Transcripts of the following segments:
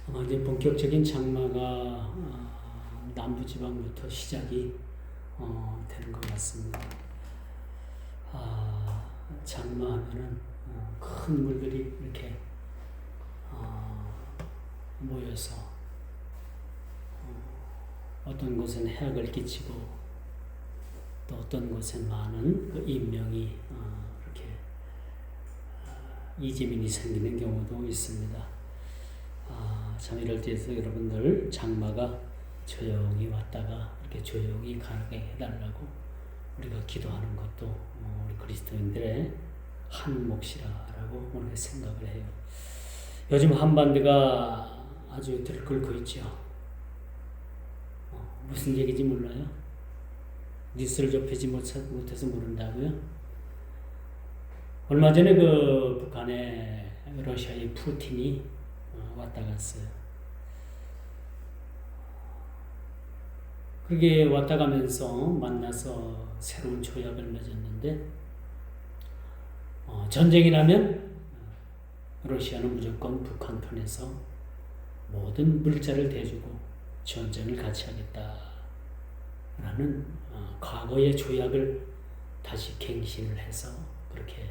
아마 이제 본격적인 장마가 남부지방부터 시작이 되는 것 같습니다. 장마하면은 큰 물들이 이렇게 모여서 어떤 곳은 해악을 끼치고 또 어떤 곳엔 많은 그 인명이 이렇게 이재민이 생기는 경우도 있습니다. 참 이럴 때에서 여러분들 장마가 조용히 왔다가 이렇게 조용히 가게 해달라고 우리가 기도하는 것도 우리 그리스도인들의 한 몫이라고 오늘 생각을 해요. 요즘 한반도가 아주 들끓고 있죠. 무슨 얘기인지 몰라요? 뉴스를 접하지 못해서 모른다고요? 얼마 전에 그 북한의 러시아의 푸틴이 왔다 갔어요. 그게 왔다 가면서 만나서 새로운 조약을 맺었는데 전쟁이 나면 러시아는 무조건 북한 편에서 모든 물자를 대주고 전쟁을 같이 하겠다라는 과거의 조약을 다시 갱신을 해서 그렇게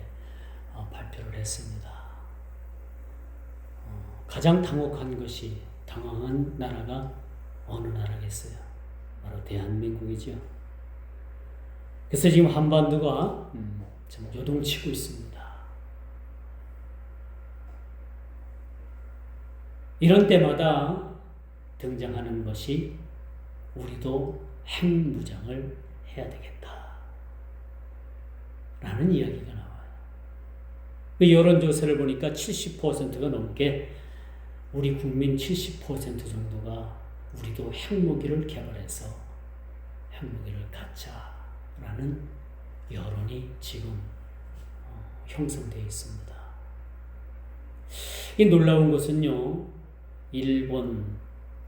발표를 했습니다. 가장 당황한 나라가 어느 나라겠어요? 바로 대한민국이죠. 그래서 지금 한반도가 좀 요동치고 있습니다. 이런 때마다 등장하는 것이 우리도 핵무장을 해야 되겠다 라는 이야기가 나와요. 그 여론조사를 보니까 70%가 넘게 우리 국민 70% 정도가 우리도 핵무기를 개발해서 핵무기를 갖자라는 여론이 지금 형성되어 있습니다. 이 놀라운 것은요, 일본,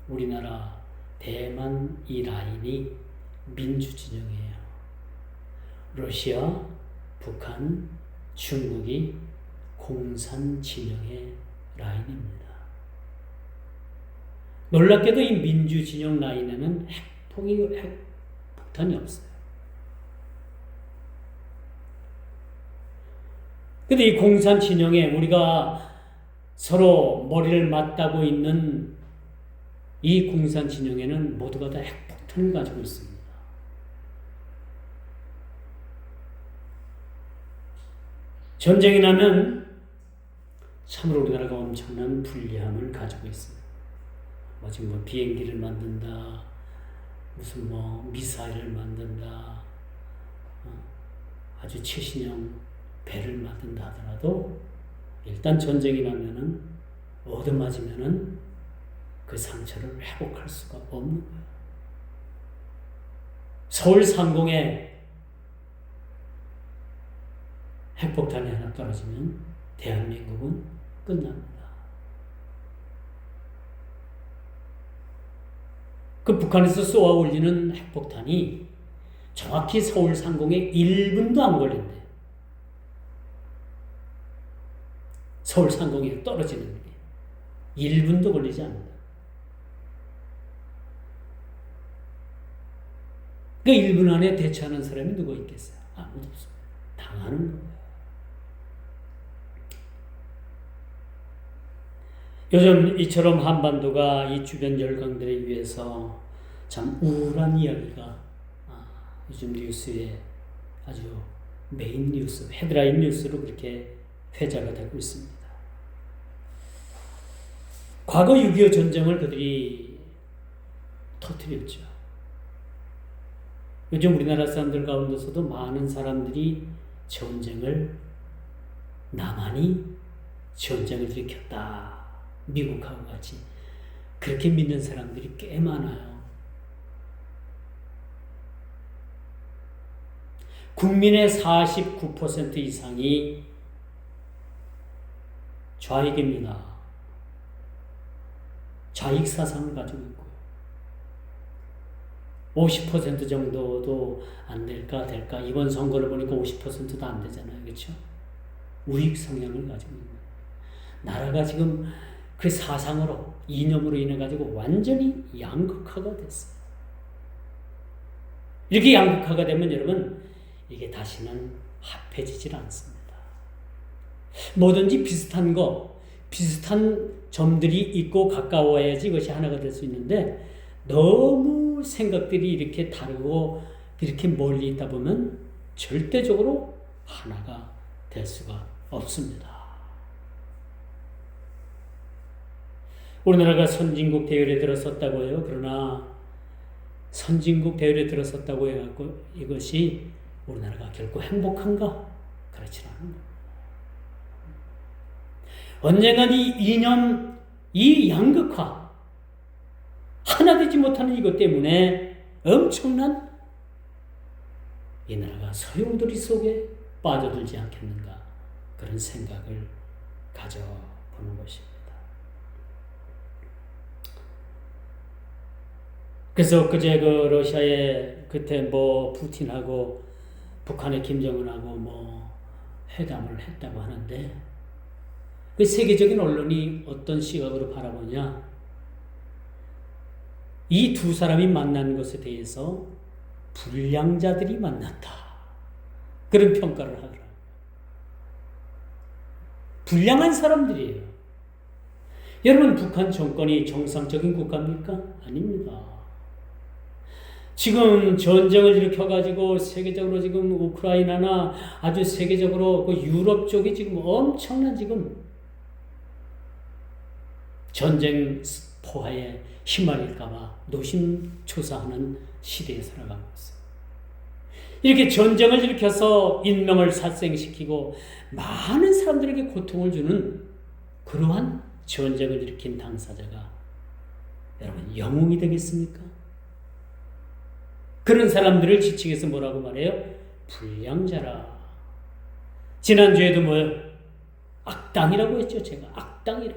우리나라, 대만 이 라인이 민주진영이에요. 러시아, 북한, 중국이 공산진영의 라인입니다. 놀랍게도 이 민주진영 라인에는 핵폭탄이 없어요. 근데 이 공산진영에 우리가 서로 머리를 맞다고 있는 이 공산진영에는 모두가 다 핵폭탄을 가지고 있습니다. 전쟁이 나면 참으로 우리나라가 엄청난 불리함을 가지고 있습니다. 지금 비행기를 만든다, 무슨 미사일을 만든다, 아주 최신형 배를 만든다 하더라도 일단 전쟁이 나면은 얻어맞으면은 그 상처를 회복할 수가 없는 거예요. 서울 상공에 핵폭탄이 하나 떨어지면 대한민국은 끝납니다. 그 북한에서 쏘아 올리는 핵폭탄이 정확히 서울 상공에 1분도 안 걸린대요. 서울 상공에 떨어지는 게 1분도 걸리지 않는다. 그 1분 안에 대처하는 사람이 누가 있겠어요? 아무도 없습니다. 당하는 거예요. 요즘 이처럼 한반도가 이 주변 열강들에 의해서 참 우울한 이야기가 요즘 뉴스에 아주 메인 뉴스, 헤드라인 뉴스로 그렇게 회자가 되고 있습니다. 과거 6.25 전쟁을 그들이 터뜨렸죠. 요즘 우리나라 사람들 가운데서도 많은 사람들이 남한이 전쟁을 일으켰다. 미국하고 같이 그렇게 믿는 사람들이 꽤 많아요. 국민의 49% 이상이 좌익입니다. 좌익 사상을 가지고 있고요. 50% 정도도 안 될까 이번 선거를 보니까 50%도 안 되잖아요. 그렇죠? 우익 성향을 가지고 있는 거예요. 나라가 지금 그 사상으로 이념으로 인해 가지고 완전히 양극화가 됐어요. 이렇게 양극화가 되면 여러분 이게 다시는 합해지질 않습니다. 뭐든지 비슷한 비슷한 점들이 있고 가까워야지 이것이 하나가 될 수 있는데 너무 생각들이 이렇게 다르고 이렇게 멀리 있다 보면 절대적으로 하나가 될 수가 없습니다. 우리나라가 선진국 대열에 들어섰다고 해요. 그러나 선진국 대열에 들어섰다고 해갖고 이것이 우리나라가 결코 행복한가? 그렇지 않은 겁니다. 언젠간 이 이념, 이 양극화, 하나 되지 못하는 이것 때문에 엄청난 이 나라가 소용돌이 속에 빠져들지 않겠는가 그런 생각을 가져보는 것입니다. 그래서 그제 그 러시아의 그때 푸틴하고 북한의 김정은하고 회담을 했다고 하는데 그 세계적인 언론이 어떤 시각으로 바라보냐? 이 두 사람이 만난 것에 대해서 불량자들이 만났다. 그런 평가를 하더라고요. 불량한 사람들이에요. 여러분, 북한 정권이 정상적인 국가입니까? 아닙니다. 지금 전쟁을 일으켜가지고 세계적으로 지금 우크라이나나 아주 세계적으로 그 유럽 쪽이 지금 엄청난 지금 전쟁 포화에 휘말릴까봐 노심초사하는 시대에 살아가고 있어요. 이렇게 전쟁을 일으켜서 인명을 살생시키고 많은 사람들에게 고통을 주는 그러한 전쟁을 일으킨 당사자가 여러분 영웅이 되겠습니까? 그런 사람들을 지칭해서 뭐라고 말해요? 불량자라. 지난주에도 뭐예요? 악당이라고 했죠. 제가 악당이라.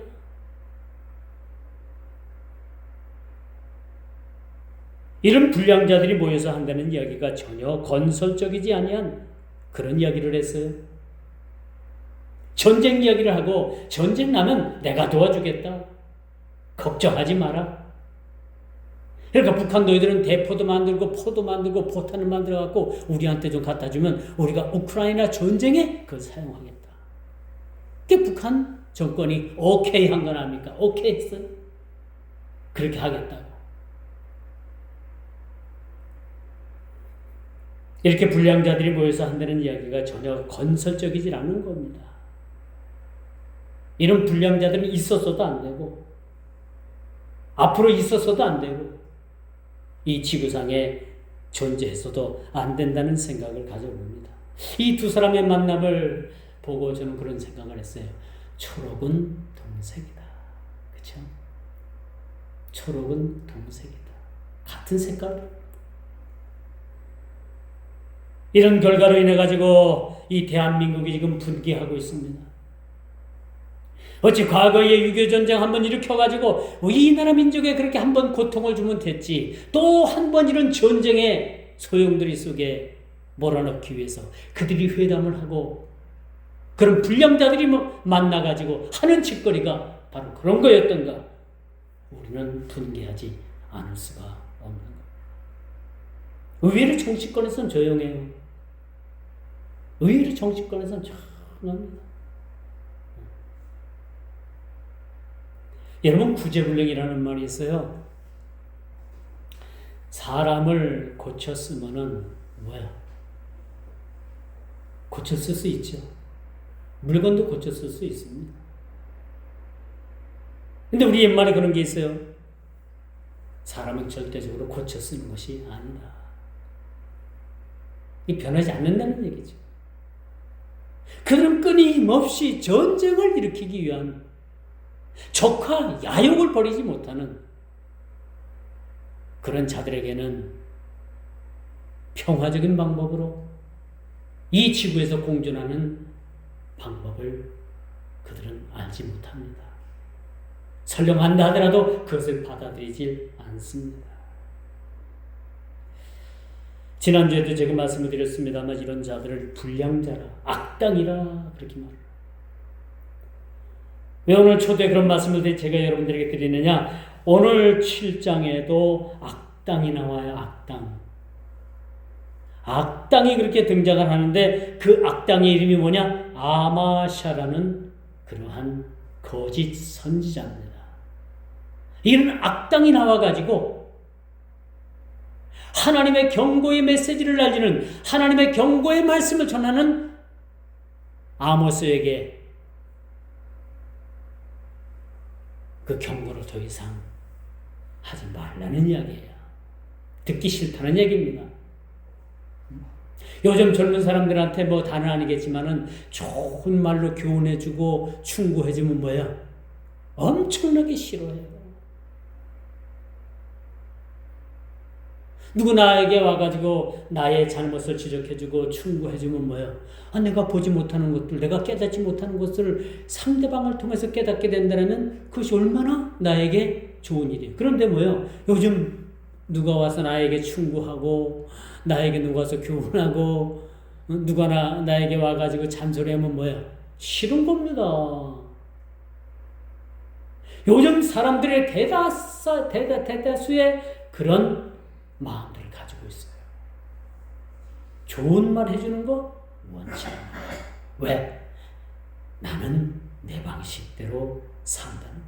이런 불량자들이 모여서 한다는 이야기가 전혀 건설적이지 아니한 그런 이야기를 했어요. 전쟁 이야기를 하고 전쟁 나면 내가 도와주겠다. 걱정하지 마라. 그러니까 북한 너희들은 대포도 만들고 포도 만들고 포탄을 만들어갖고 우리한테 좀 갖다 주면 우리가 우크라이나 전쟁에 그걸 사용하겠다. 그게 북한 정권이 오케이 한 건 아닙니까? 오케이 했어요. 그렇게 하겠다고. 이렇게 불량자들이 모여서 한다는 이야기가 전혀 건설적이지 않은 겁니다. 이런 불량자들은 있었어도 안 되고 앞으로 있었어도 안 되고 이 지구상에 존재했어도 안 된다는 생각을 가져봅니다. 이 두 사람의 만남을 보고 저는 그런 생각을 했어요. 초록은 동색이다. 그렇죠? 초록은 동색이다. 같은 색깔. 이런 결과로 인해 가지고 이 대한민국이 지금 분개하고 있습니다. 어찌 과거에 6.25 전쟁 한번 일으켜가지고 이 나라 민족에 그렇게 한번 고통을 주면 됐지. 또 한 번 이런 전쟁의 소용돌이 속에 몰아넣기 위해서 그들이 회담을 하고 그런 불량자들이 만나가지고 하는 짓거리가 바로 그런 거였던가. 우리는 분개하지 않을 수가 없는 거예요. 의외로 정치권에서는 조용해요. 의외로 정치권에서는 조용합니다. 여러분 구제불능이라는 말이 있어요. 사람을 고쳤으면은 뭐야? 고쳤을 수 있죠. 물건도 고쳤을 수 있습니다. 근데 우리 옛말에 그런 게 있어요. 사람은 절대적으로 고쳐 쓰는 것이 아니다. 이 변하지 않는다는 얘기죠. 그들은 끊임없이 전쟁을 일으키기 위한 적화, 야욕을 버리지 못하는 그런 자들에게는 평화적인 방법으로 이 지구에서 공존하는 방법을 그들은 알지 못합니다. 설령 한다 하더라도 그것을 받아들이지 않습니다. 지난주에도 제가 말씀을 드렸습니다만 이런 자들을 불량자라, 악당이라 그렇게 말해요. 왜 오늘 초대에 그런 말씀을 제가 여러분들에게 드리느냐? 오늘 7장에도 악당이 나와요. 악당이 그렇게 등장을 하는데 그 악당의 이름이 뭐냐? 아마샤라는 그러한 거짓 선지자입니다. 이런 악당이 나와가지고 하나님의 경고의 메시지를 알리는, 하나님의 경고의 말씀을 전하는 아모스에게 그 경고를 더 이상 하지 말라는 이야기예요. 듣기 싫다는 얘기입니다. 요즘 젊은 사람들한테 뭐 다는 아니겠지만은 좋은 말로 교훈해주고 충고해주면 뭐야? 엄청나게 싫어해요. 누구 나에게 와가지고 나의 잘못을 지적해주고 충고해주면 뭐야? 내가 보지 못하는 것들, 내가 깨닫지 못하는 것을 상대방을 통해서 깨닫게 된다면 그것이 얼마나 나에게 좋은 일이에요. 그런데 뭐야? 요즘 누가 와서 나에게 충고하고 나에게 누가 와서 교훈하고 누가 나에게 와가지고 잔소리하면 뭐야? 싫은 겁니다. 요즘 사람들의 대다수의 그런 마음들을 가지고 있어요. 좋은 말 해주는 거 원치 않아요. 왜? 나는 내 방식대로 산다는 거예요.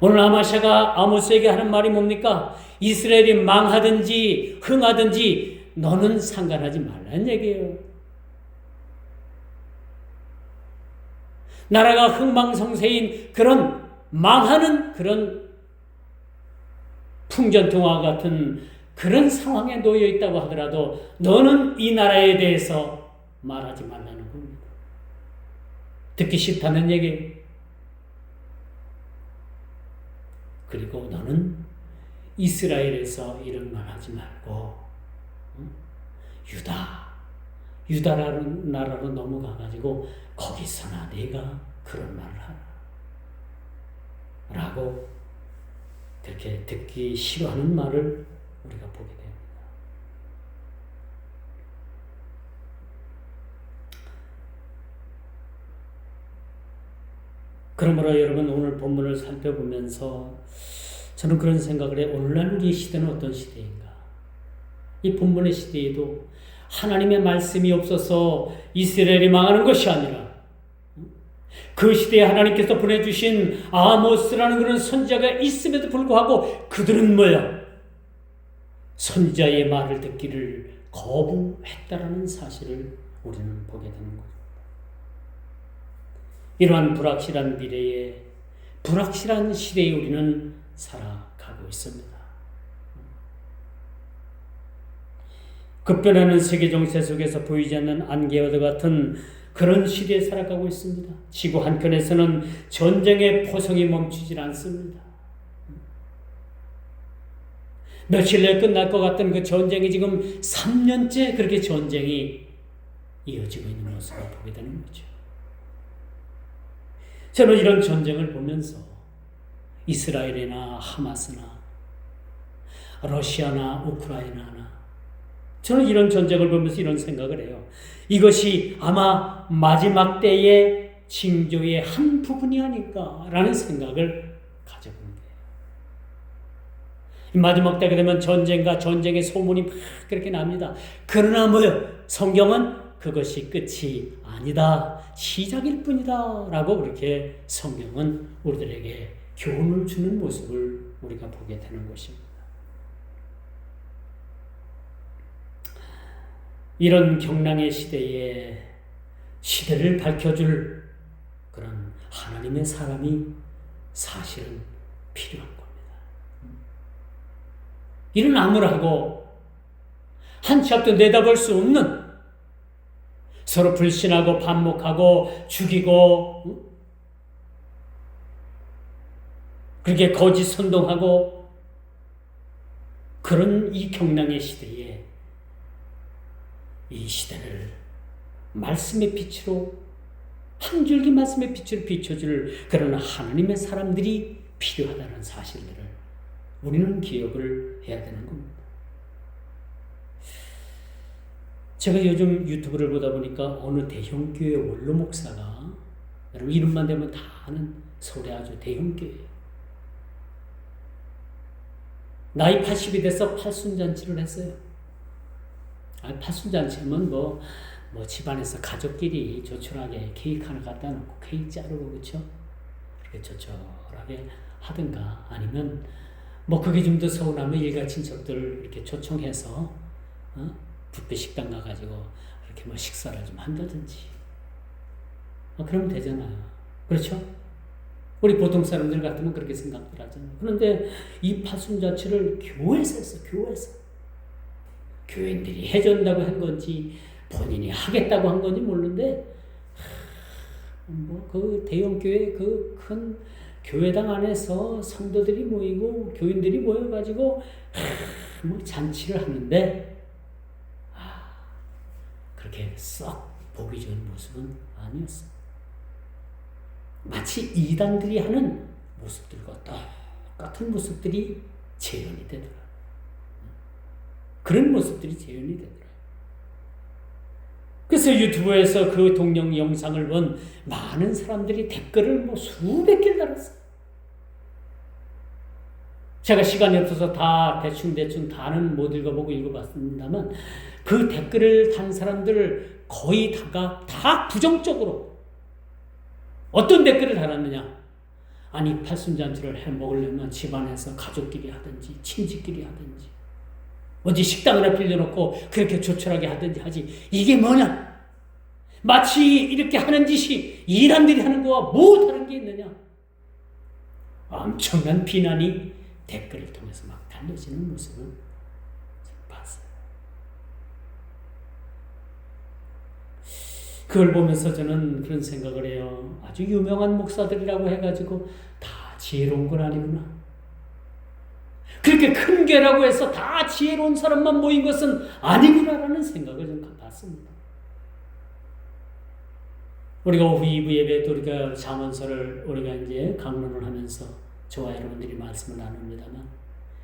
오늘 아마샤가 아모스에게 하는 말이 뭡니까? 이스라엘이 망하든지 흥하든지 너는 상관하지 말라는 얘기예요. 나라가 흥망성쇠인 그런 망하는 그런 풍전등화 같은 그런 상황에 놓여 있다고 하더라도 너는 이 나라에 대해서 말하지 말라는 겁니다. 듣기 싫다는 얘기. 그리고 너는 이스라엘에서 이런 말 하지 말고 유다라는 나라로 넘어가가지고 거기서나 네가 그런 말을 하라 라고 그렇게 듣기 싫어하는 말을 우리가 보게 됩니다. 그러므로 여러분 오늘 본문을 살펴보면서 저는 그런 생각을 해요. 오늘날 우리 시대는 어떤 시대인가? 이 본문의 시대에도 하나님의 말씀이 없어서 이스라엘이 망하는 것이 아니라 그 시대에 하나님께서 보내주신 아모스라는 그런 선지자가 있음에도 불구하고 그들은 뭐야? 선지자의 말을 듣기를 거부했다라는 사실을 우리는 보게 되는 거죠. 이러한 불확실한 미래에 불확실한 시대에 우리는 살아가고 있습니다. 급변하는 세계 정세 속에서 보이지 않는 안개와도 같은 그런 시대에 살아가고 있습니다. 지구 한켠에서는 전쟁의 포성이 멈추질 않습니다. 며칠 내에 끝날 것 같던 그 전쟁이 지금 3년째 그렇게 전쟁이 이어지고 있는 모습을 보게 되는 거죠. 저는 이런 전쟁을 보면서 이스라엘이나 하마스나 러시아나 우크라이나나 저는 이런 전쟁을 보면서 이런 생각을 해요. 이것이 아마 마지막 때의 징조의 한 부분이 아닐까라는 생각을 가져봅니다. 마지막 때가 되면 전쟁과 전쟁의 소문이 막 그렇게 납니다. 그러나 뭐요? 성경은 그것이 끝이 아니다. 시작일 뿐이다. 라고 그렇게 성경은 우리들에게 교훈을 주는 모습을 우리가 보게 되는 것입니다. 이런 경랑의 시대에 시대를 밝혀줄 그런 하나님의 사람이 사실은 필요한 겁니다. 이런 암울하고 한치 앞도 내다볼 수 없는 서로 불신하고 반목하고 죽이고 그렇게 거짓 선동하고 그런 이 경랑의 시대에 이 시대를 말씀의 빛으로 한 줄기 말씀의 빛으로 비춰줄 그런 하나님의 사람들이 필요하다는 사실들을 우리는 기억을 해야 되는 겁니다. 제가 요즘 유튜브를 보다 보니까 어느 대형교회 원로 목사가 여러분 이름만 되면 다 아는 서울의 아주 대형교회예요. 나이 80이 돼서 팔순잔치를 했어요. 팔순잔치면 뭐 집안에서 가족끼리 조촐하게 케이크 하나 갖다 놓고 케이크 자르고 그렇죠? 그렇게 조촐하게 하든가 아니면 뭐 그게 좀 더 서운하면 일가 친척들 이렇게 초청해서 뷔페 식당 가가지고 이렇게 뭐 식사를 좀 한다든지 그러면 되잖아요. 그렇죠? 우리 보통 사람들 같으면 그렇게 생각들 하잖아요. 그런데 이 팔순잔치를 교회에서 했어. 교회에서. 교인들이 해준다고 한 건지 본인이 하겠다고 한 건지 모르는데 뭐 그 대형 교회 그 큰 교회당 안에서 성도들이 모이고 교인들이 모여가지고 뭐 잔치를 하는데 그렇게 썩 보기 좋은 모습은 아니었어. 마치 이단들이 하는 모습들과 똑같은 모습들이 재현이 되더라. 그런 모습들이 재현이 되더라. 그래서 유튜브에서 그 동영 영상을 본 많은 사람들이 댓글을 뭐 수백 개를 달았어. 제가 시간이 없어서 다 대충 다는 못 읽어보고 읽어봤습니다만 그 댓글을 단 사람들 거의 다가 다 부정적으로 어떤 댓글을 달았느냐? 아니 팔순잔치를 해 먹으려면 집안에서 가족끼리 하든지 친지끼리 하든지 어디 식당을 빌려놓고 그렇게 조촐하게 하든지 하지 이게 뭐냐? 마치 이렇게 하는 짓이 이란들이 하는 거와 뭐 다른 게 있느냐? 엄청난 비난이 댓글을 통해서 막 달려지는 모습을 봤어요. 그걸 보면서 저는 그런 생각을 해요. 아주 유명한 목사들이라고 해가지고 다 지혜로운 건 아니구나. 그렇게 큰 교회라고 해서 다 지혜로운 사람만 모인 것은 아니구나라는 생각을 좀 봤습니다. 우리가 오후 2부 예배에도 우리가 잠언서를 우리가 이제 강론을 하면서 저와 여러분들이 말씀을 나눕니다만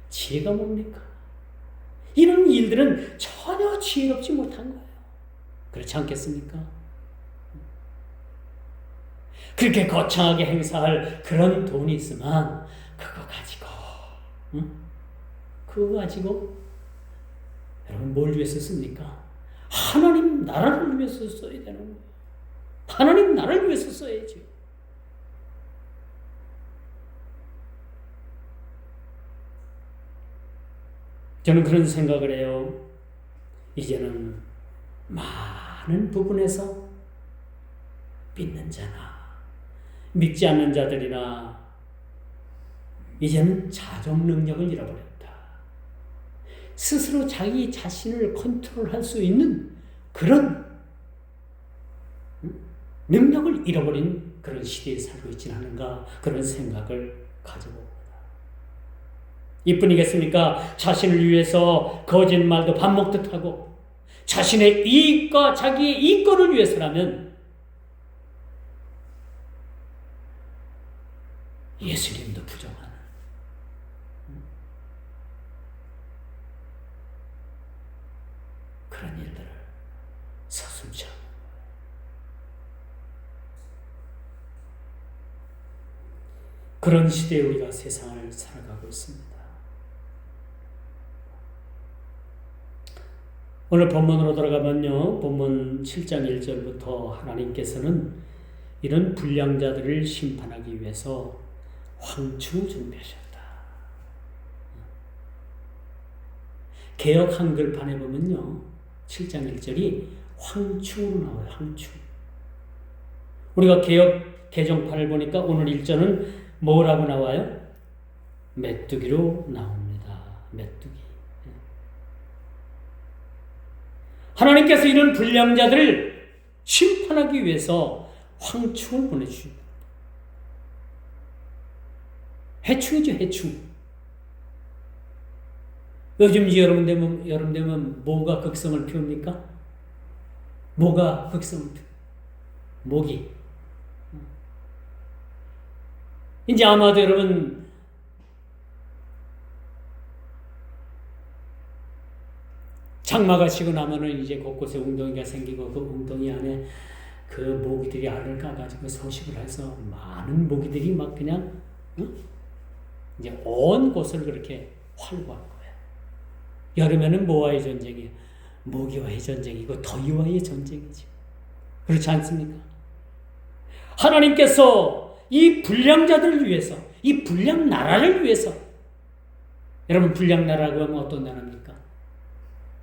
지혜가 뭡니까? 이런 일들은 전혀 지혜롭지 못한 거예요. 그렇지 않겠습니까? 그렇게 거창하게 행사할 그런 돈이 있으면 그거 가지고 여러분 뭘 위해서 씁니까? 하나님 나라를 위해서 써야 되는 거예요. 하나님 나라를 위해서 써야죠. 저는 그런 생각을 해요. 이제는 많은 부분에서 믿는 자나 믿지 않는 자들이나 이제는 자정 능력을 잃어버렸다. 스스로 자기 자신을 컨트롤할 수 있는 그런 능력을 잃어버린 그런 시대에 살고 있지 않은가 그런 생각을 가져봅니다. 이뿐이겠습니까? 자신을 위해서 거짓말도 밥 먹듯 하고 자신의 이익과 자기의 이권을 위해서라면 예수님도 부정하는 그런 일들을 서슴지 않는 그런 시대에 우리가 세상을 살아가고 있습니다. 오늘 본문으로 돌아가면요. 본문 7장 1절부터 하나님께서는 이런 불량자들을 심판하기 위해서 황충을 준비하셨다. 개역 한글판에 보면요. 7장 1절이 황충으로 나와요. 황충. 우리가 개역 개정판을 보니까 오늘 1절은 뭐라고 나와요? 메뚜기로 나옵니다. 메뚜기. 하나님께서 이런 불량자들을 심판하기 위해서 황충을 보내주십니다. 해충이죠, 해충. 요즘 여름 되면 뭐가 극성을 피웁니까? 뭐가 극성을 피웁니까? 모기. 이제 아마도 여러분 장마가 지고 나면은 이제 곳곳에 웅덩이가 생기고 그 웅덩이 안에 그 모기들이 알을 까가지고 서식을 해서 많은 모기들이 막 그냥 이제 온 곳을 그렇게 활보한 거예요. 여름에는 뭐와의 전쟁이에요? 모기와의 전쟁이고 더위와의 전쟁이죠. 그렇지 않습니까? 하나님께서 이 불량자들을 위해서, 이 불량 나라를 위해서, 여러분 불량 나라라고 하면 어떤 나라입니까?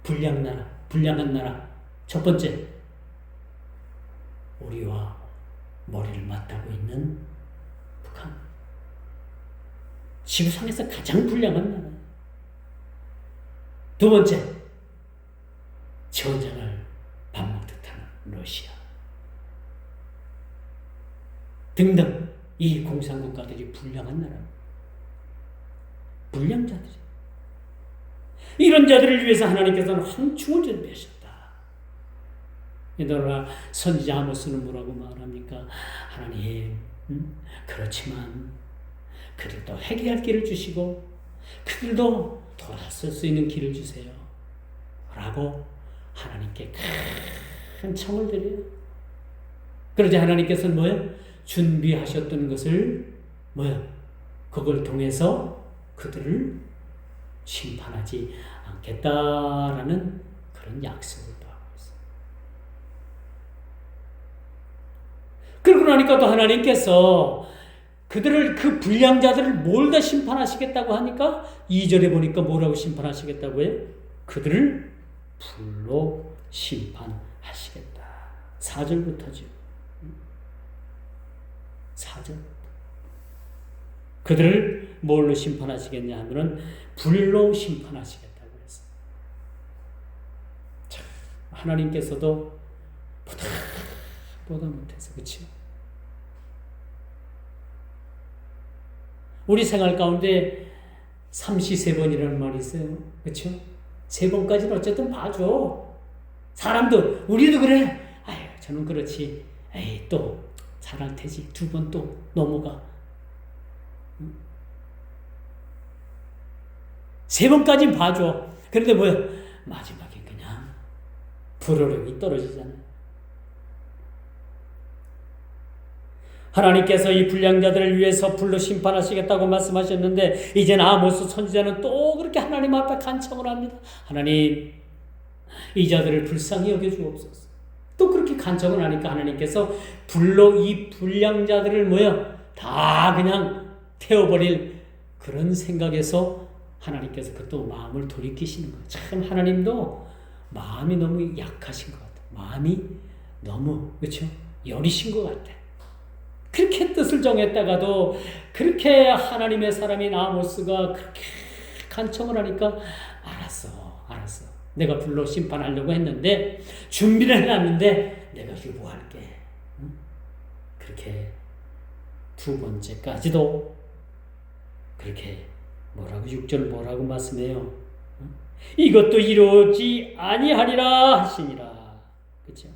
불량 나라, 불량한 나라. 첫 번째, 우리와 머리를 맞닿고 있는 북한. 지구상에서 가장 불량한 나라. 두 번째, 전쟁을 밥 먹듯 하는 러시아. 등등 이 공산국가들이 불량한 나라. 불량자들이. 이런 자들을 위해서 하나님께서는 황충을 준비하셨다. 이더라 선지자 아모스는 뭐라고 말합니까? 하나님, 그렇지만 그들도 회개할 길을 주시고 그들도 돌아설 수 있는 길을 주세요. 라고 하나님께 큰 청을 드려요. 그러자 하나님께서는 뭐예요? 준비하셨던 것을 뭐예요? 그걸 통해서 그들을 심판하지 않겠다라는 그런 약속을 또 하고 있어요. 그러고 나니까 또 하나님께서 그들을, 그 불량자들을 뭘 다 심판하시겠다고 하니까 2절에 보니까 뭐라고 심판하시겠다고 해요? 그들을 불로 심판하시겠다. 4절부터죠. 4절. 그들을 뭘로 심판하시겠냐 하면은 불로 심판하시겠다고 했어요. 참, 하나님께서도 보다 못해서, 그렇죠? 우리 생활 가운데 삼시세번이라는 말이 있어요. 그렇죠? 3번까지는 어쨌든 봐줘. 사람도, 우리도 그래. 아유, 저는 그렇지. 에이, 또 잘할 테지. 2번 또 넘어가. 3번까지는 봐줘. 그런데 뭐야? 마지막에 그냥 불호령이 떨어지잖아요. 하나님께서 이 불량자들을 위해서 불로 심판하시겠다고 말씀하셨는데 이제는 아모스 선지자는 또 그렇게 하나님 앞에 간청을 합니다. 하나님, 이 자들을 불쌍히 여겨주옵소서. 또 그렇게 간청을 하니까 하나님께서 불로 이 불량자들을 뭐야? 다 그냥 태워버릴 그런 생각에서 하나님께서 또 마음을 돌이키시는 거예요. 참 하나님도 마음이 너무 약하신 것 같아요. 마음이 너무, 그렇죠? 여리신 것 같아요. 그렇게 뜻을 정했다가도 그렇게 하나님의 사람인 아모스가 그렇게 간청을 하니까 알았어. 내가 불로 심판하려고 했는데 준비를 해놨는데 내가 유보할게. 그렇게 2번째까지도 그렇게 뭐라고 6절 뭐라고 말씀해요? 이것도 이루어지 아니하리라 하시니라. 그렇죠?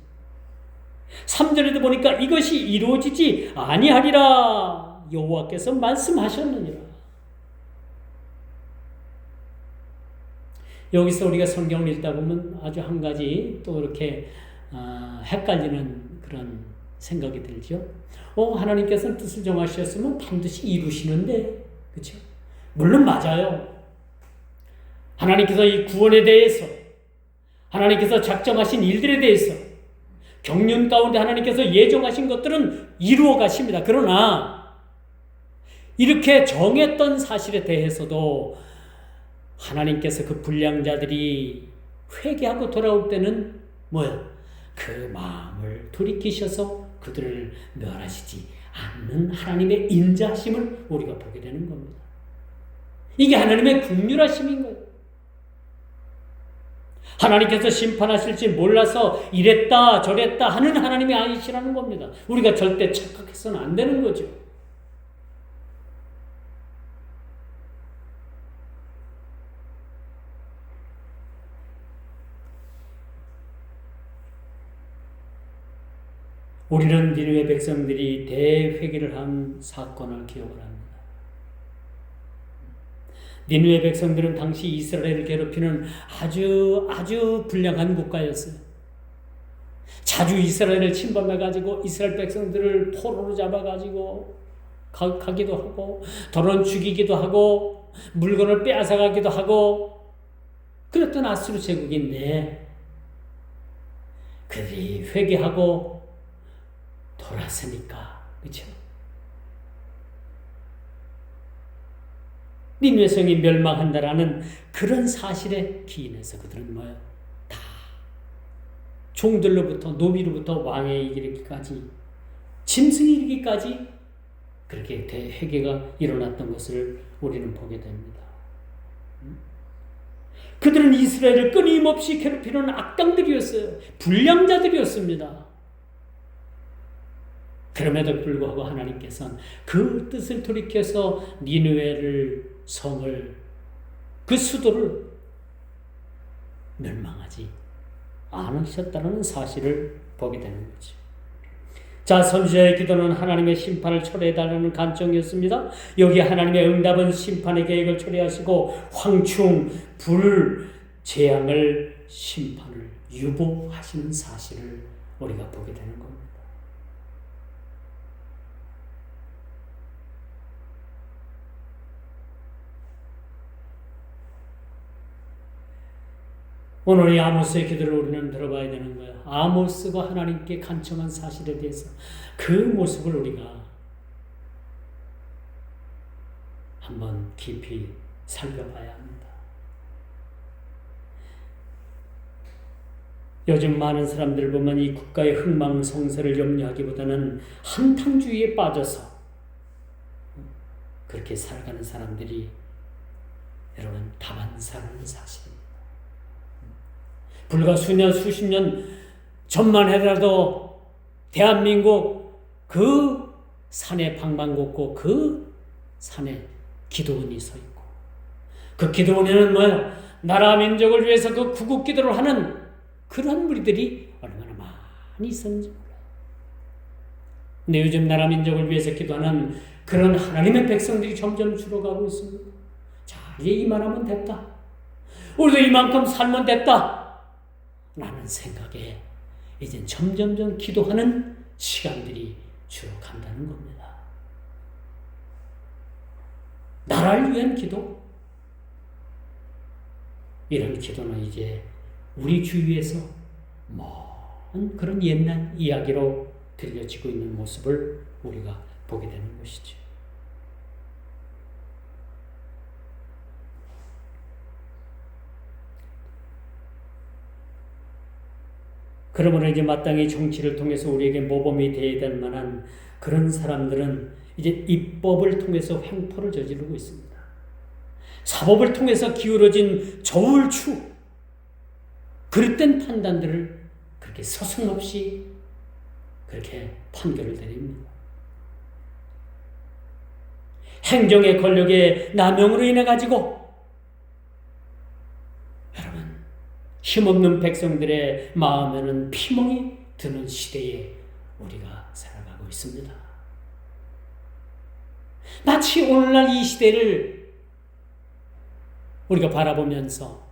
3절에도 보니까 이것이 이루어지지 아니하리라 여호와께서 말씀하셨느니라. 여기서 우리가 성경을 읽다 보면 아주 한 가지 또 이렇게 헷갈리는 그런 생각이 들죠. 하나님께서는 뜻을 정하셨으면 반드시 이루시는데, 그렇죠? 물론 맞아요. 하나님께서 이 구원에 대해서, 하나님께서 작정하신 일들에 대해서, 경륜 가운데 하나님께서 예정하신 것들은 이루어 가십니다. 그러나 이렇게 정했던 사실에 대해서도 하나님께서 그 불량자들이 회개하고 돌아올 때는 뭐야? 그 마음을 돌이키셔서 그들을 멸하시지 않는 하나님의 인자하심을 우리가 보게 되는 겁니다. 이게 하나님의 긍휼하심인 거예요. 하나님께서 심판하실지 몰라서 이랬다 저랬다 하는 하나님이 아니시라는 겁니다. 우리가 절대 착각해서는 안 되는 거죠. 우리는 니느웨 백성들이 대회개를 한 사건을 기억을 합니다. 니느웨 백성들은 당시 이스라엘을 괴롭히는 아주 불량한 국가였어요. 자주 이스라엘을 침범해가지고 이스라엘 백성들을 포로로 잡아가지고 가기도 하고 더러운 죽이기도 하고 물건을 빼앗아가기도 하고 그랬던 아수르 제국인데 그들이 회개하고 돌아서니까 그렇죠? 니느웨 성이 멸망한다라는 그런 사실에 기인해서 그들은 뭐야? 다 종들로부터 노비로부터 왕에 이르기까지 짐승에 이르기까지 그렇게 대회개가 일어났던 것을 우리는 보게 됩니다. 그들은 이스라엘을 끊임없이 괴롭히는 악당들이었어요. 불량자들이었습니다. 그럼에도 불구하고 하나님께서는 그 뜻을 돌이켜서 니느웨를 성을 그 수도를 멸망하지 않으셨다는 사실을 보게 되는 거죠. 자, 선지자의 기도는 하나님의 심판을 초래해달라는 간청이었습니다. 여기 하나님의 응답은 심판의 계획을 초래하시고 황충, 불, 재앙을 심판을 유보하시는 사실을 우리가 보게 되는 겁니다. 오늘 이 아모스의 기도를 우리는 들어봐야 되는 거예요. 아모스가 하나님께 간청한 사실에 대해서 그 모습을 우리가 한번 깊이 살펴봐야 합니다. 요즘 많은 사람들 보면 이 국가의 흥망성쇠를 염려하기보다는 한탕주의에 빠져서 그렇게 살아가는 사람들이 여러분 다반사라는 사실입니다. 불과 수십 년 전만 해라도 대한민국 그 산에 방방 걷고 그 산에 기도원이 서 있고 그 기도원에는 뭐예요? 나라 민족을 위해서 그 구국 기도를 하는 그런 무리들이 얼마나 많이 있었는지 몰라요. 근데 요즘 나라 민족을 위해서 기도하는 그런 하나님의 백성들이 점점 줄어가고 있습니다. 자, 이제 이만하면 됐다. 우리도 이만큼 살면 됐다. 라는 생각에 이제 점점점 기도하는 시간들이 줄어간다는 겁니다. 나라를 위한 기도? 이런 기도는 이제 우리 주위에서 먼 그런 옛날 이야기로 들려지고 있는 모습을 우리가 보게 되는 것이죠. 그러므로 이제 마땅히 정치를 통해서 우리에게 모범이 되어야 될 만한 그런 사람들은 이제 입법을 통해서 횡포를 저지르고 있습니다. 사법을 통해서 기울어진 저울추, 그릇된 판단들을 그렇게 서슴없이 그렇게 판결을 내립니다. 행정의 권력의 남용으로 인해 가지고 힘없는 백성들의 마음에는 피멍이 드는 시대에 우리가 살아가고 있습니다. 마치 오늘날 이 시대를 우리가 바라보면서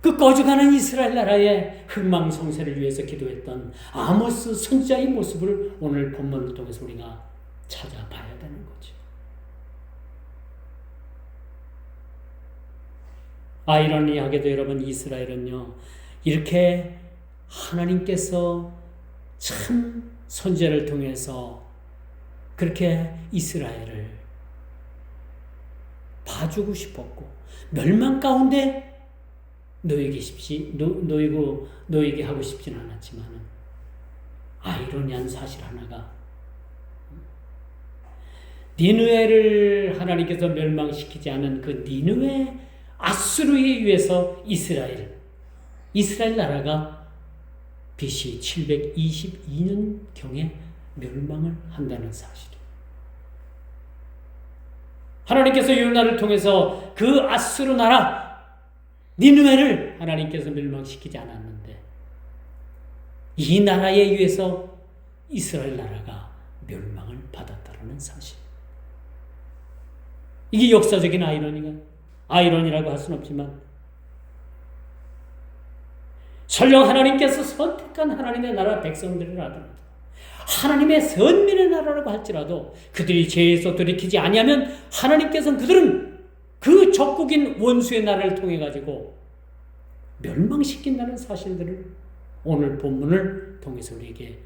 그 꺼져가는 이스라엘 나라의 흥망성쇠를 위해서 기도했던 아모스 선지자의 모습을 오늘 본문을 통해서 우리가 찾아봐야 되는 거죠. 아이러니하게도 여러분 이스라엘은요 이렇게 하나님께서 참 선지자를 통해서 그렇게 이스라엘을 봐주고 싶었고 멸망 가운데 놓이게 하고 싶지는 않았지만 아이러니한 사실 하나가 니느웨를 하나님께서 멸망시키지 않은 그 니느웨 아수르에 의해서 이스라엘 나라가 BC 722년경에 멸망을 한다는 사실이에요. 하나님께서 요나를 통해서 그 아수르 나라 니느웨를 하나님께서 멸망시키지 않았는데 이 나라에 의해서 이스라엘 나라가 멸망을 받았다는 사실. 이게 역사적인 아이러니라고 할 수는 없지만 설령 하나님께서 선택한 하나님의 나라 백성들을 하더라도 하나님의 선민의 나라라고 할지라도 그들이 죄에서 돌이키지 아니하면 하나님께서는 그들은 그 적국인 원수의 나라를 통해 가지고 멸망시킨다는 사실들을 오늘 본문을 통해서 우리에게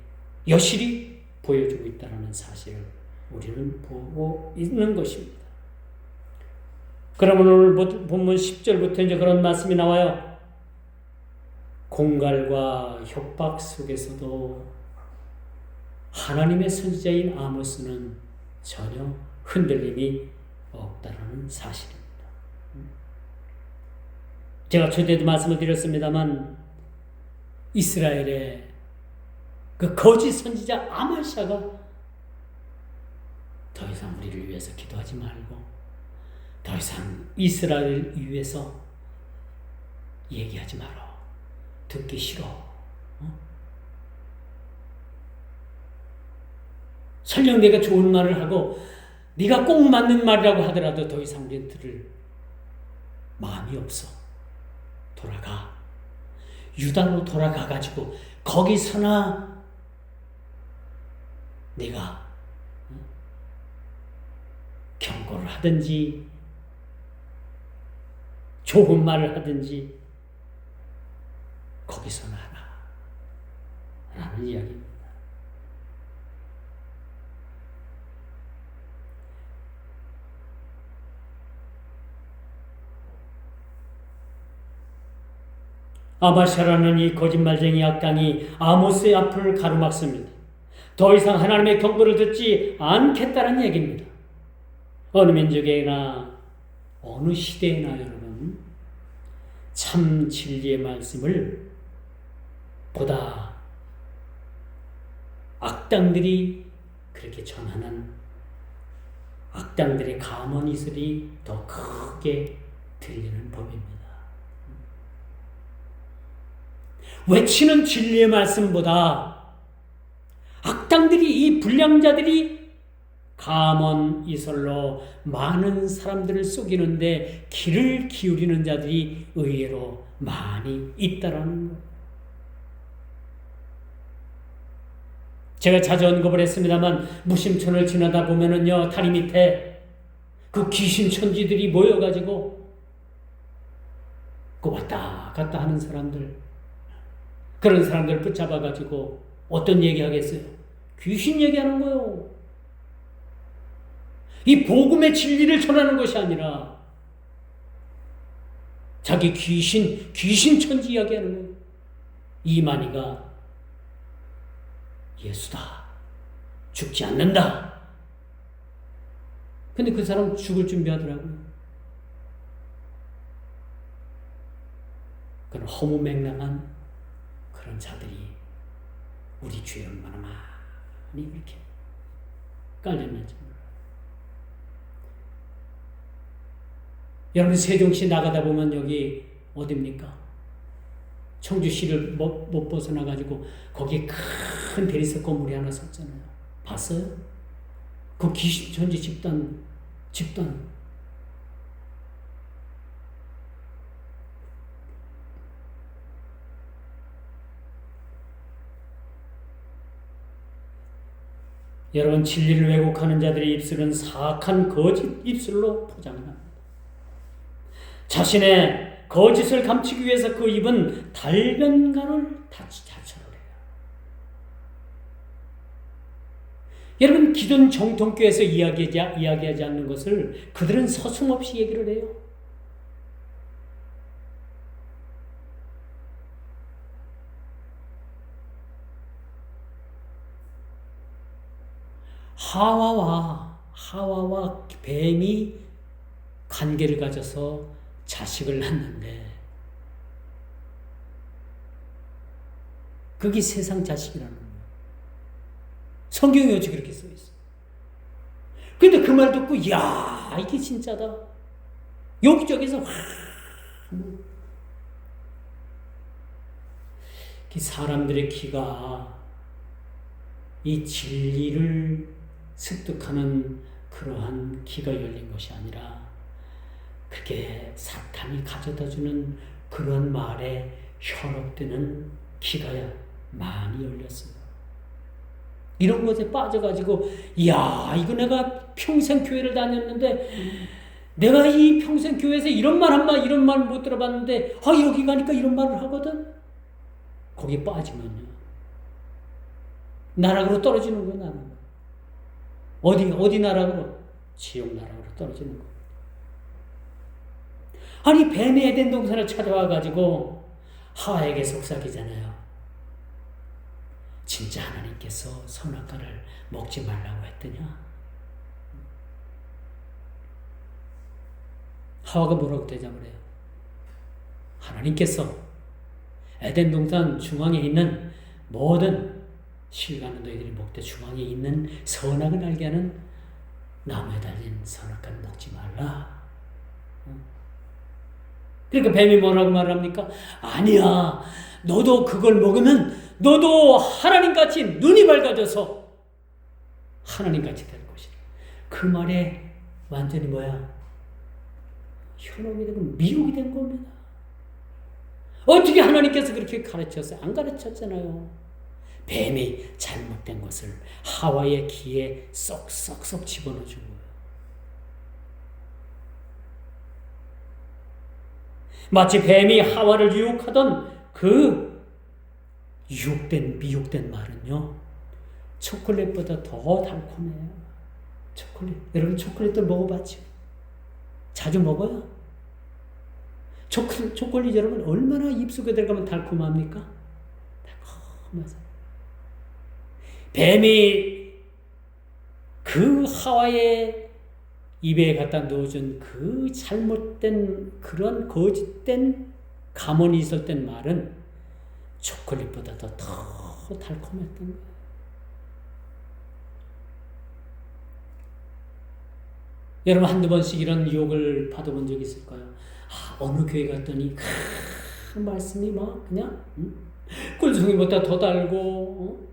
여실히 보여주고 있다는 사실을 우리는 보고 있는 것입니다. 그러면 오늘 본문 10절부터 이제 그런 말씀이 나와요. 공갈과 협박 속에서도 하나님의 선지자인 아모스는 전혀 흔들림이 없다라는 사실입니다. 제가 초대도 말씀을 드렸습니다만 이스라엘의 그 거짓 선지자 아말샤가 더 이상 우리를 위해서 기도하지 말고 더 이상 이스라엘을 위해서 얘기하지 마라. 듣기 싫어. 설령 내가 좋은 말을 하고 네가 꼭 맞는 말이라고 하더라도 더 이상 우리는 들을 마음이 없어. 돌아가. 유다로 돌아가가지고 거기서나 내가 경고를 하든지 좋은 말을 하든지 거기서나 하라 라는 이야기입니다. 아마샤라는 이 거짓말쟁이 악당이 아모스의 앞을 가로막습니다. 더 이상 하나님의 경고를 듣지 않겠다는 얘기입니다. 어느 민족에나 어느 시대에나 여러분 참 진리의 말씀을 보다 악당들이 그렇게 전하는 악당들의 가모니들이 더 크게 들리는 법입니다. 외치는 진리의 말씀보다 악당들이 이 불량자들이 가문 이설로 많은 사람들을 속이는데 귀를 기울이는 자들이 의외로 많이 있다라는 것. 제가 자주 언급을 했습니다만 무심촌을 지나다 보면은요 다리 밑에 그 귀신 천지들이 모여가지고 그 왔다 갔다 하는 사람들, 그런 사람들을 붙잡아가지고 어떤 얘기 하겠어요? 귀신 얘기하는 거예요. 이 복음의 진리를 전하는 것이 아니라 자기 귀신 천지 이야기하는 거예요. 이만희가 예수다. 죽지 않는다. 근데 그 사람 죽을 준비하더라고요. 그런 허무맹랑한 그런 자들이 우리 주에 얼마나 많이 이렇게 깔렸는지 몰라요. 여러분 세종시 나가다 보면 여기 어딥니까? 청주시를 못 벗어나가지고 거기에 큰 대리석 건물이 하나 섰잖아요. 봤어요? 그 귀신천지 집단 여러분 진리를 왜곡하는 자들의 입술은 사악한 거짓 입술로 포장합니다. 자신의 거짓을 감추기 위해서 그 입은 달변가를 자처를 해요. 여러분 기존 정통교회에서 이야기하지 않는 것을 그들은 서슴없이 얘기를 해요. 하와와 뱀이 관계를 가져서 자식을 낳는데 그게 세상 자식이라는 거예요. 성경에 어찌 그렇게 써 있어. 근데 그 말 듣고 야 이게 진짜다. 여기저기서 사람들의 귀가 이 진리를 습득하는 그러한 귀가 열린 것이 아니라 그게 사탄이 가져다주는 그런 말에 현혹되는 기가 많이 열렸어요. 이런 것에 빠져가지고 이야 이거 내가 평생 교회를 다녔는데 내가 이 평생 교회에서 이런 말 못 들어봤는데 여기 가니까 이런 말을 하거든. 거기 빠지면요 나락으로 떨어지는 거야. 나락. 어디 나락으로? 지옥 나락으로 떨어지는 거. 아니 뱀이 에덴 동산을 찾아와가지고 하와에게 속삭이잖아요. 진짜 하나님께서 선악과를 먹지 말라고 했더냐? 하와가 뭐라고 대답을 해요? 하나님께서 에덴 동산 중앙에 있는 모든 실과는 너희들이 먹되 중앙에 있는 선악을 알게 하는 나무에 달린 선악과를 먹지 말라. 그러니까 뱀이 뭐라고 말합니까? 아니야. 너도 그걸 먹으면 너도 하나님같이 눈이 밝아져서 하나님같이 될 것이다. 그 말에 완전히 뭐야? 현혹이 되고 미혹이 된 겁니다. 어떻게 하나님께서 그렇게 가르쳤어요? 안 가르쳤잖아요. 뱀이 잘못된 것을 하와의 귀에 쏙쏙쏙 집어넣어 준 거예요. 마치 뱀이 하와를 유혹하던 그 미혹된 말은요 초콜릿보다 더 달콤해요. 초콜릿. 여러분 초콜릿들 먹어봤죠? 자주 먹어요? 초콜릿 여러분 얼마나 입속에 들어가면 달콤합니까? 달콤하죠. 뱀이 그 하와의 입에 갖다 넣어준 그 잘못된 그런 거짓된 감언이 있었던 말은 초콜릿보다 더 달콤했던 거예요. 여러분 한두 번씩 이런 유혹을 받아본 적 있을까요? 어느 교회 갔더니 말씀이 막 그냥 꿀송이보다 더 달고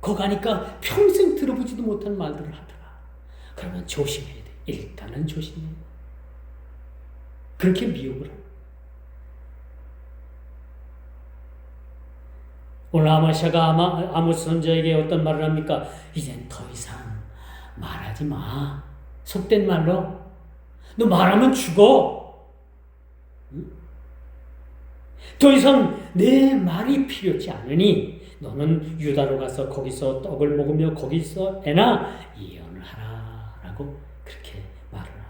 거 가니까 평생 들어보지도 못한 말들을 하더라. 그러면 조심해야 돼. 일단은 조심해야 돼. 그렇게 미혹을 해. 오늘 아마샤가 아모스 선지자에게 어떤 말을 합니까? 이젠 더 이상 말하지 마. 속된 말로. 너 말하면 죽어. 응? 더 이상 내 말이 필요치 않으니 너는 유다로 가서 거기서 떡을 먹으며 거기서 애나 예언을 하라. 라고 그렇게 말을 합니다.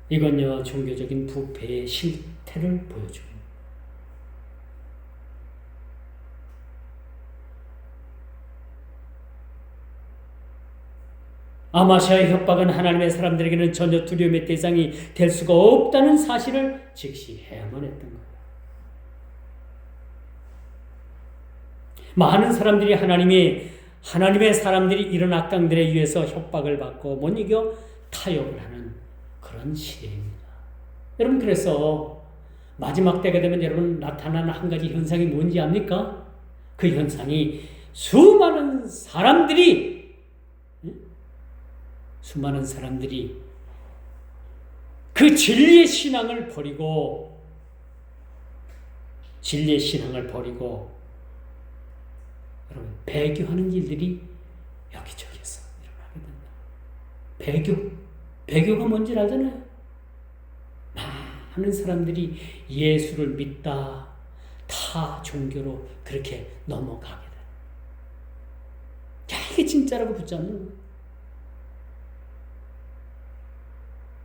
이건요 종교적인 부패의 실태를 보여줍니다. 아마샤의 협박은 하나님의 사람들에게는 전혀 두려움의 대상이 될 수가 없다는 사실을 직시해야만 했던 거예요. 많은 사람들이 하나님의 사람들이 이런 악당들에 의해서 협박을 받고 못 이겨 타협을 하는 그런 시대입니다. 여러분 그래서 마지막 때가 되면 여러분 나타나는 한 가지 현상이 뭔지 압니까? 그 현상이 수많은 사람들이 그 진리의 신앙을 버리고 여러분 배교하는 일들이 여기저기서 일어나게 된다. 배교가 뭔지 알잖아요. 많은 사람들이 예수를 믿다 타 종교로 그렇게 넘어가게 돼. 이게 진짜라고 붙잡는 거예요.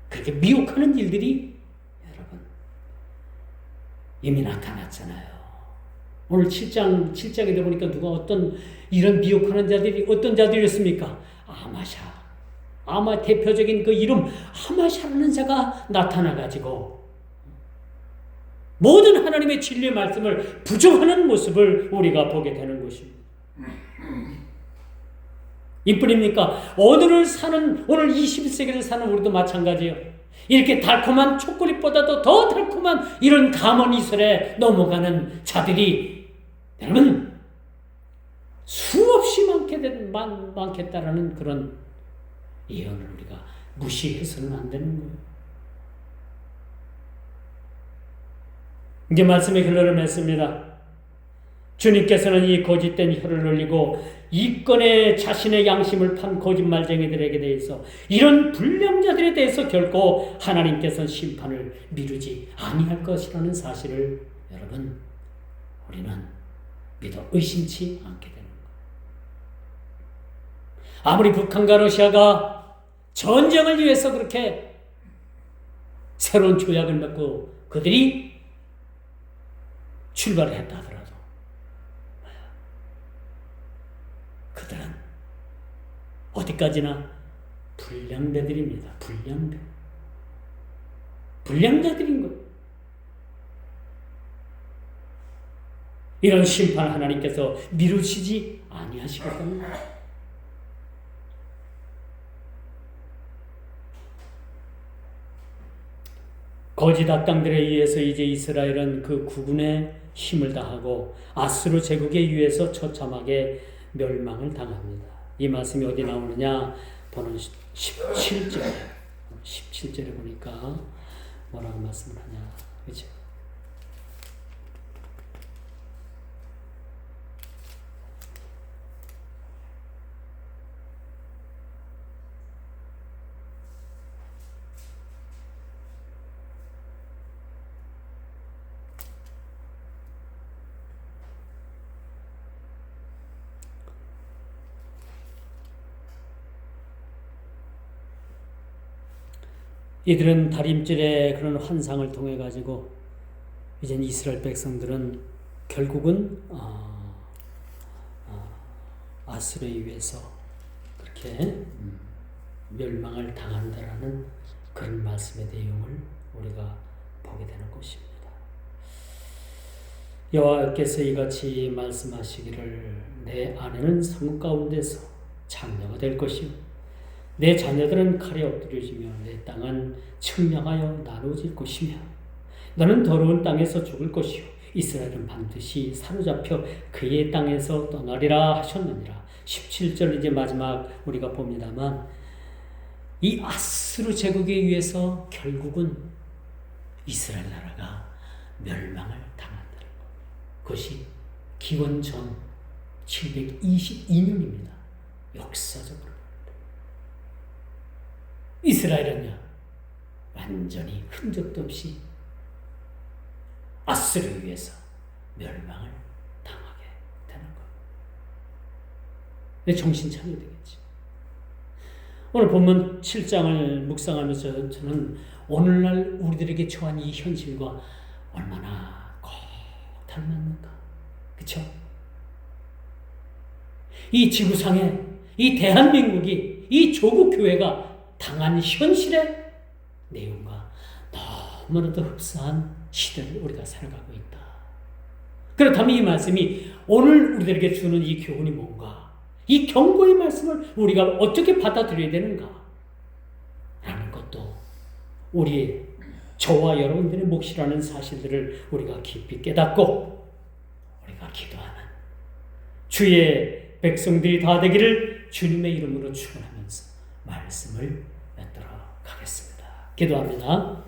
그렇게 미혹하는 일들이 여러분 이미 나타났잖아요. 오늘 7장에 보니까 누가 이런 미혹하는 자들이 어떤 자들이었습니까? 아마 대표적인 그 이름 아마샤라는 자가 나타나가지고 모든 하나님의 진리의 말씀을 부정하는 모습을 우리가 보게 되는 것입니다. 이뿐입니까? 오늘 21세기를 사는 우리도 마찬가지예요. 이렇게 달콤한 초콜릿보다도 더 달콤한 이런 감언이설에 넘어가는 자들이 여러분 수없이 많겠다라는 그런 예언을 우리가 무시해서는 안 되는 거예요. 이제 말씀의 결론을 맺습니다. 주님께서는 이 거짓된 혀를 늘리고 이 건에 자신의 양심을 판 거짓말쟁이들에게 대해서 이런 불량자들에 대해서 결코 하나님께서는 심판을 미루지 아니할 것이라는 사실을 여러분 우리는 믿어 의심치 않게 되는 거예요. 아무리 북한과 러시아가 전쟁을 위해서 그렇게 새로운 조약을 맺고 그들이 출발을 했다 하더라도 그들은 어디까지나 불량배들입니다. 불량자들인 것. 이런 심판 하나님께서 미루시지 아니하시겠습니다. 거짓 악당들에 의해서 이제 이스라엘은 그 국군의 힘을 다하고 아수르 제국에 의해서 처참하게 멸망을 당합니다. 이 말씀이 어디 나오느냐? 보는 17절에 보니까 뭐라고 말씀을 하냐? 그렇죠? 이들은 다림질의 그런 환상을 통해 가지고 이제 이스라엘 백성들은 결국은 아수르에 의해서 그렇게 멸망을 당한다라는 그런 말씀의 내용을 우리가 보게 되는 것입니다. 여호와께서 이같이 말씀하시기를 내 아내는 성읍 가운데서 장녀가 될 것이요 내 자녀들은 칼에 엎드려지며 내 땅은 측량하여 나누어질 것이며 너는 더러운 땅에서 죽을 것이요 이스라엘은 반드시 사로잡혀 그의 땅에서 떠나리라 하셨느니라. 17절 이제 마지막 우리가 봅니다만 이 아수르 제국에 의해서 결국은 이스라엘 나라가 멸망을 당한다는 것. 그것이 기원 전 722년입니다. 역사적으로. 이스라엘은요, 완전히 흔적도 없이 아수르에 의해서 멸망을 당하게 되는 거예요. 정신 차려야 되겠죠. 오늘 본문 7장을 묵상하면서 저는 오늘날 우리들에게 처한 이 현실과 얼마나 꼭 닮았는가. 그쵸? 이 지구상에, 이 대한민국이, 이 조국 교회가 당한 현실의 내용과 너무나도 흡사한 시대를 우리가 살아가고 있다. 그렇다면 이 말씀이 오늘 우리들에게 주는 이 교훈이 뭔가? 이 경고의 말씀을 우리가 어떻게 받아들여야 되는가? 라는 것도 우리의 저와 여러분들의 몫이라는 사실들을 우리가 깊이 깨닫고 우리가 기도하는 주의 백성들이 다 되기를 주님의 이름으로 축원하면서 말씀을 맺도록 하겠습니다. 기도합니다.